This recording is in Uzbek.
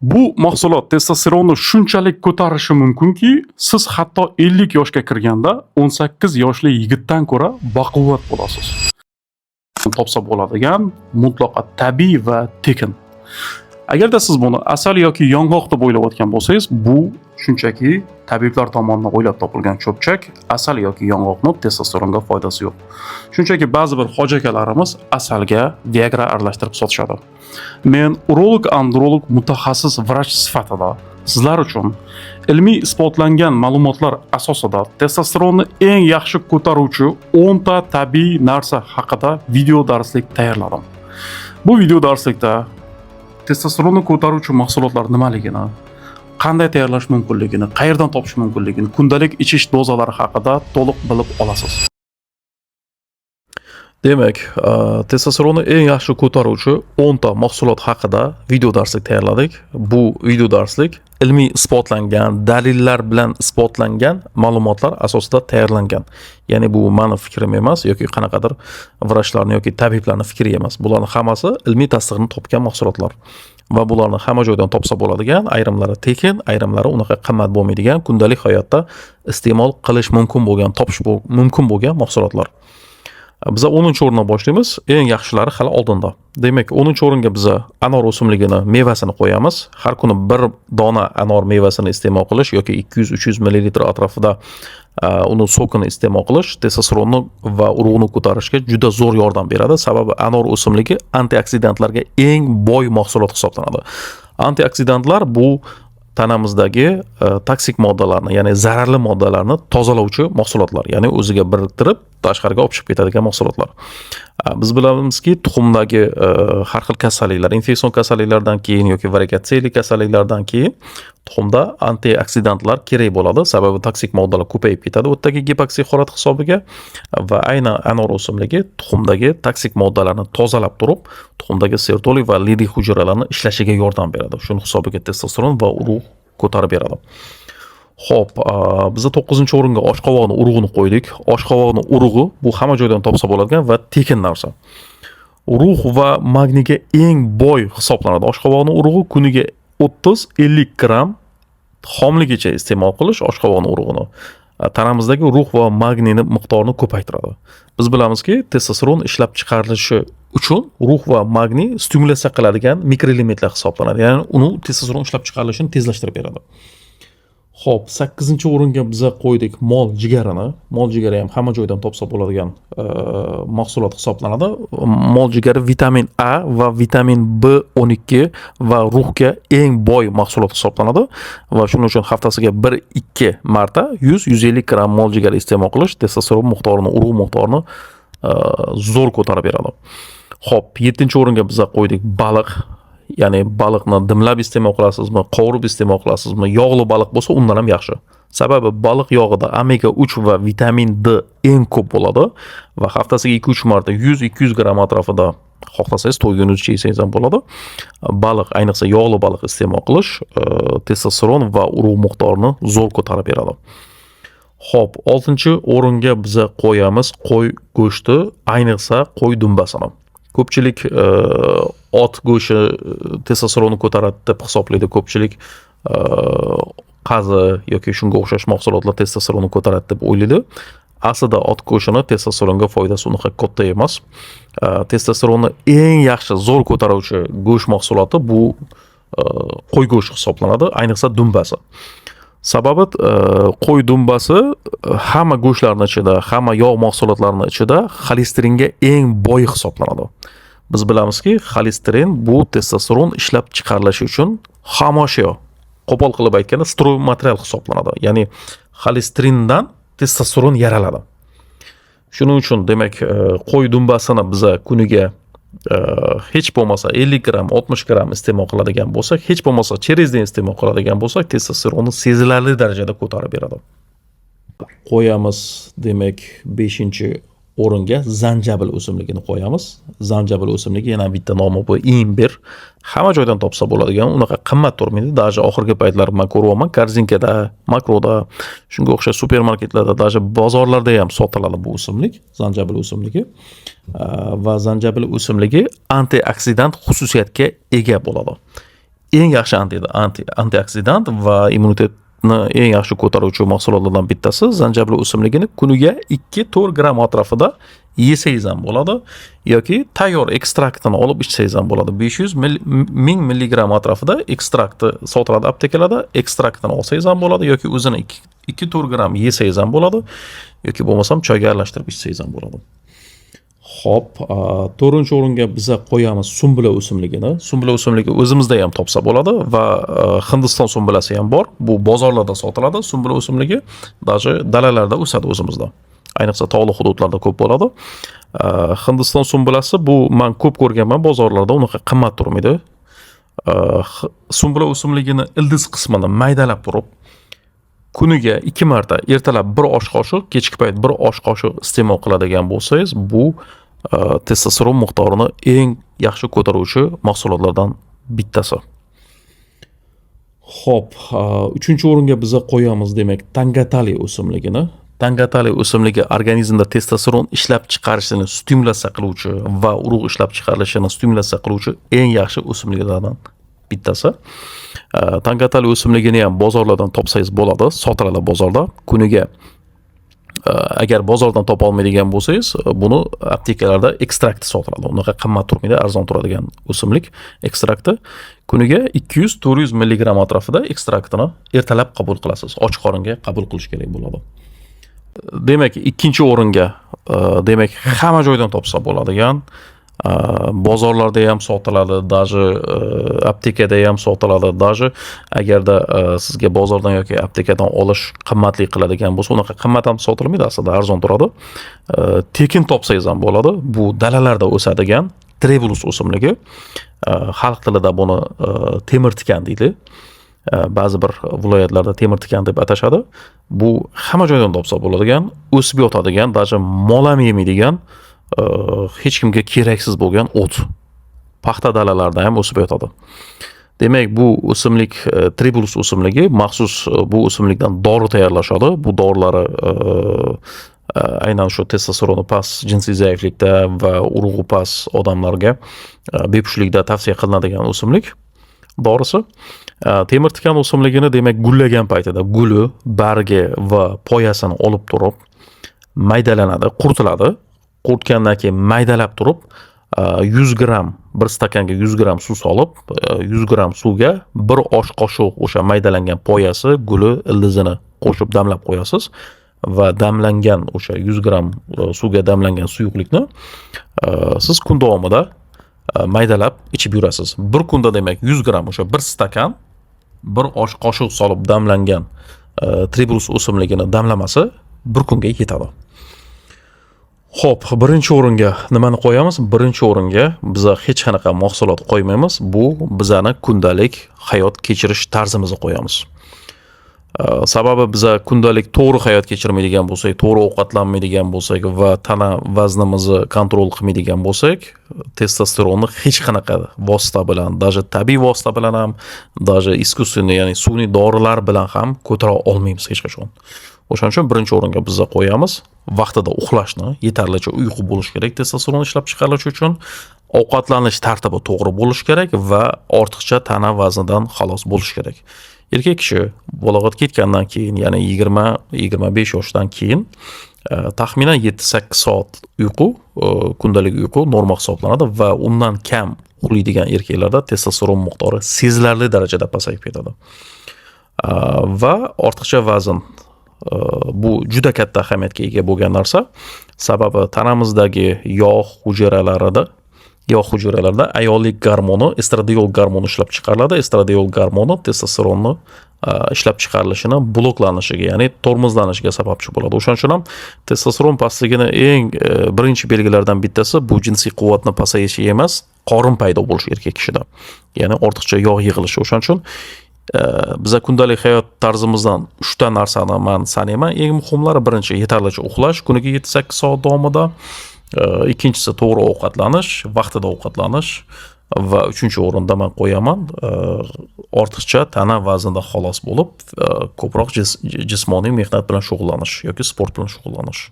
Bu mahsulot testosteronni shunchalik ko'tarishi mumkinki, siz hatto 50 yoshga kirganda 18 yoshli yigitdan ko'ra baquvvat bo'lasiz. Topsa bo'ladigan mutlaqo tabiiy va tekin. Agarda siz buni asal yoki yong'oq deb o'ylayotgan bo'lsangiz, bu shunchaki tabiblar tomonidan o'ylab topilgan cho'pchak. Asal yoki yong'oqning testosteronga foydasi yo'q. Shunchaki ba'zi bir hojakalarimiz asalga Viagra aralashtirib sotishadi. Men urolog-androlog mutaxassis vrach sifatida sizlar uchun ilmiy isbotlangan ma'lumotlar asosida testosteronni eng yaxshi ko'taruvchi 10 ta tabiiy narsa haqida video darslik tayyorladim. Bu video darslikda testosteronni ko'taruvchi mahsulotlar nimaligini, qanday tayyorlash mumkinligini, qayerdan topish mumkinligini, kundalik ichish dozalari haqida to'liq bilib olasiz. Demak, testosteronni eng yaxshi ko'taruvchi 10 ta mahsulot haqida video darslik tayyorladik. Bu video darslik ilmiy isbotlangan, dalillar bilan isbotlangan ma'lumotlar asosida tayyorlangan. Ya'ni bu meni fikrim emas yoki qanaqadir vrachlarning yoki tabiblarning fikri emas. Bularning hammasi ilmiy tasdig'ini topgan mahsulotlar. Va bularni hamma joydan topsa bo'ladigan, ayrimlari tekin, ayrimlari unaqa qimmat bo'lmaydigan, kundalik hayotda iste'mol qilish mumkin bo'lgan, topish mumkin bo'lgan mahsulotlar. Biz 10-o'rindan boshlaymiz. Eng yaxshilari hali oldinda. Demak, 10-o'ringa biz anor o'simligini mevasini qo'yamiz. Har kuni bir dona anor mevasini iste'mol qilish yoki 200-300 ml atrofida uni sokini iste'mol qilish testosteronni va urug'ni ko'tarishga juda zo'r yordam beradi. Sababi anor o'simligi antioksidantlarga eng boy mahsulot hisoblanadi. Antioksidantlar bu tanamizdagi toksik moddalarni, ya'ni zararli moddalarni tozalovchi mahsulotlar, ya'ni o'ziga biriktirib tashqariga olib chiqib ketadigan mahsulotlar. Biz bilamizki, tuxumdagi har xil kasalliklar, infeksion kasalliklardan keyin yoki varikotseli kasalliklardan keyin tuxumda antioksidantlar kerak bo'ladi. Sababi toksik moddalar ko'payib ketadi o'tdagi gipoksixlorat hisobiga va aynan anor o'simligi tuxumdagi toksik moddalarni tozalab turib, tuxumdagi sertoli va lidik hujayralarni ishlashiga yordam beradi. Shuning hisobiga testosteron va urug' ko'tarib beradi. Xo'p, biz 9-o'ringa oshqovoqni urug'ini qo'ydik. Oshqovoqni urug'i bu hamma joydan topsa bo'ladigan va tekin narsa. Urug' va magniyga eng boy hisoblanadi. Oshqovoqni urug'i kuniga 30-50 gram xomligicha iste'mol qilish oshqovoqni urug'ini tanamizdagi rux va magniyni miqdorini ko'paytiradi. Biz bilamizki, testosteron ishlab chiqarilishi uchun rux va magniy stimulyatsiya qiladigan mikroelementlar hisoblanadi. Ya'ni uni testosteron ishlab chiqarilishini tezlashtirib beradi. Xo'p, 8-o'ringa biz qo'ydik mol jigarini. Mol jigari ham hamma joydan topsa bo'ladigan mahsulot hisoblanadi. Mol jigari vitamin A va vitamin B12 va ruhga eng boy mahsulot hisoblanadi va shuning uchun haftasiga 1-2 marta 100-150 gram mol jigari iste'mol qilish testosteron miqdorini, urug' miqdorini zo'r ko'tarib beradi. Xo'p, 7-o'ringa biz qo'ydik baliq. Ya'ni baliqni dimlab iste'mol qilasizmi, qovurib iste'mol qilasizmi, yog'li baliq bo'lsa undan ham yaxshi. Sababi baliq yog'ida omega 3 va vitamin D eng ko'p bo'ladi va haftasiga 2-3 marta 100-200 gram atrofida xohlasangiz to'ygunizcha yesangiz ham bo'ladi. Baliq, ayniqsa yog'li baliq iste'mol qilish testosteron va urug' miqdorini zo'r ko'tarib beradi. Xo'p, 6-o'ringa biz qo'yamiz qo'y go'shti, ayniqsa qo'y dumbasini. Ko'pchilik ot go'shti testosteronni ko'taradi deb hisoblaydi. Ko'pchilik qazi yoki shunga o'xshash mahsulotlar testosteronni ko'taradi deb o'ylaydi. Aslida ot go'shtini testosteronga foydasi unaqa katta emas. Testosteronni eng yaxshi zo'r ko'taruvchi go'sht mahsuloti bu qo'y go'shti hisoblanadi, ayniqsa dumbasi. Sababi qo'y dumbasi hamma go'shtlarning ichida, hamma yog' mahsulotlarining ichida xolesteringa eng boy hisoblanadi. Biz bilamizki, xolesterin bu testosteron ishlab chiqarilishi uchun xomashyo, qo'pol qilib aytganda stroy material hisoblanadi. Ya'ni xolesterindan testosteron yaraladi. Shuning uchun demak, qo'y dumbasini biz kuniga hech bo'lmasa 50 gram, 60 gram iste'mol qiladigan bo'lsak, hech bo'lmasa cherezdin iste'mol qiladigan bo'lsak, testosteronni sezilarli darajada ko'tarib beradi. Qo'yamiz, demak, 5-o'ringa zanjabil o'simligini qo'yamiz. Zanjabil o'simligi yana bitta nomi bu imbir. Hamma joydan topsa bo'ladigan, unaqa qimmat turmaydi. Даже oxirgi paytlar men ko'ryapman, korzinkada, makroda, shunga o'xshash supermarketlarda, даже bozorlarda ham sotiladi bu o'simlik, zanjabil o'simligi. Va zanjabil o'simligi antioksidant xususiyatga ega bo'ladi. eng yaxshi antioksidant va immunitetni eng yaxshi ko'taruvchi mahsulotlardan bittasi. Zanjabil o'simligini kuniga 2-4 gram atrofida yesangiz ham bo'ladi yoki tayyor ekstraktini olib ichsangiz ham bo'ladi. 1000 milligram atrofida ekstrakti sotiladi aptekalarda. Ekstraktini olsangiz ham bo'ladi yoki o'zini 2-4 gram yesangiz ham bo'ladi yoki bo'lmasam choyga aralashtirib ichsangiz ham bo'ladi. Xo'p, 4-o'ringa biza qo'yamiz sumbula o'simligini. Sumbula o'simligi o'zimizda ham topsa bo'ladi va Hindiston sumbalasi ham bor. Bu bozorlarda sotiladi. Sumbula o'simligi даже dalalarda o'sadi o'zimizda. Ayniqsa tog'li hududlarda ko'p bo'ladi. Hindiston sumbulasi bu men ko'p ko'rganman bozorlarda, unaqa qimmat turmaydi. Sumbula o'simligini ildiz qismini maydalab turib, kuniga 2 marta, ertalab 1 osh qoshiq, kechki payt 1 osh qoshiq iste'mol qiladigan bo'lsangiz, bu testosteron miqdorini eng yaxshi ko'taruvchi mahsulotlardan bittasi. Xo'p, 3-o'ringa biza qo'yamiz demak tangatali o'simligini. Tangatali o'simligi organizmda testosteron ishlab chiqarishini stimulyatsiya qiluvchi va urug' ishlab chiqarilishini stimulyatsiya qiluvchi eng yaxshi o'simliklardan bittasi. Tangatali o'simligini ham bozorlardan topsangiz bo'ladi, sotiladi bozorda. Kuniga agar bozordan topa olmaydigan bo'lsangiz, buni aptekalarda ekstrakti sotiladi. Unaqa qimmat turmaydi, arzon turadigan o'simlik ekstrakti. Kuniga 200-400 milligram atrofida ekstraktini ertalab qabul qilasiz. Och qoringa qabul qilish kerak bo'ladi. Demak, 2-o'ringa demak hamma joydan topsa bo'ladigan, bozorlarda ham sotiladi, даже aptekada ham sotiladi, даже agarda sizga bozordan yoki aptekadan olish qimmatli qiladigan bo'lsa, unaqa qimmat ham sotilmaydi, aslida arzon turadi. Tekin topsangiz ham bo'ladi. Bu dalalarda o'sadigan Tribulus o'simligi. Xalq tilida buni temir tikan deydi. Ba'zi bir viloyatlarda temir tikan deb atashadi. Bu hamma joydan topsa bo'ladigan, o'sib yotadigan, даже mol ham yemaydigan, hech kimga keraksiz bo'lgan o't. Paxta dalalarida ham o'sib yotadi. Demak, bu o'simlik Tribulus o'simligi, maxsus bu o'simlikdan dori tayyorlashadi. Bu dorilari aynan shu testosteroni past, jinsiy zaiflikda va urug'i past odamlarga bepushtlikda tavsiya qilinadigan o'simlik dorisi. Temir tikan o'simligini demak gullagan paytida guli, bargi va poyasini olib turib maydalanadi, quritiladi. Quritgandan keyin maydalab turib 100 gram, bir stakanga 100 gram suv solib, 100 gram suvga 1 osh qoshiq o'sha maydalangan poyasi, guli, ildizini qo'shib damlab qo'yasiz va damlangan o'sha 100 gram suvga damlangan suyuqlikni siz kun davomida maydalab ichib yurasiz. Bir kunda demak 100 gram o'sha 1 stakan 1 osh qoshiq solib damlangan Tribulus o'simligini damlamasi bir kunga yetadi. Xo'p, 1-o'ringa nimani qo'yamiz? 1-o'ringa biza hech qanaqa mahsulot qo'ymaymiz. Bu bizani kundalik hayot kechirish tarzimizni qo'yamiz. Sababi biza kundalik to'g'ri hayot kechirmaydigan bo'lsak, to'g'ri ovqatlanmaydigan bo'lsak va tana vaznimizni kontrol qilmaydigan bo'lsak, testosteronni hech qanaqa vosita bilan, даже tabiiy vosita bilan ham, даже искусственный, ya'ni sun'iy dorilar bilan ham ko'tara olmaymiz hech qachon. O'shaning uchun 1-o'ringa biza qo'yamiz. Vaqtida uxlashni, yetarlicha uyqu bo'lish kerak testosteron ishlab chiqarilishi uchun. Ovqatlanish tartibi to'g'ri bo'lish kerak va ortiqcha tana vaznidan xalos bo'lish kerak. Erkak kishi balog'atga yetgandan keyin, ya'ni 20-25 yoshdan keyin taxminan 7-8 soat uyqu, kundalik uyqu norma hisoblanadi va undan kam uxlaydigan erkaklarda testosteron miqdori sezilarli darajada pasayib ketadi. Va ortiqcha vazn bu juda katta ahamiyatga ega bo'lgan narsa. Sababi tanamizdagi yog' hujayralarida ayollik gormoni, estradiol gormoni ishlab chiqariladi. Estradiol gormoni testosteronni ishlab chiqarilishini bloklanishiga, ya'ni tormozlanishiga sababchi bo'ladi. O'shaning uchun ham testosteron pastligini eng birinchi belgilaridan bittasi bu jinsiy quvvatni pasayishi emas, qorin paydo bo'lishi erkak kishida. Ya'ni ortiqcha yog' yig'ilishi. O'shaning uchun biza kundalik hayot tarzimizdan 3 ta narsani men sanayman. Eng muhimlari birinchi yetarlicha uxlash, kuniga 7-8 soat davomida. Ikkinchisi to'g'ri ovqatlanish, vaqtida ovqatlanish va 3-o'rinda men qo'yaman ortiqcha tana vaznida xalos bo'lib, ko'proq jismoniy mehnat bilan shug'ullanish yoki sport bilan shug'ullanish.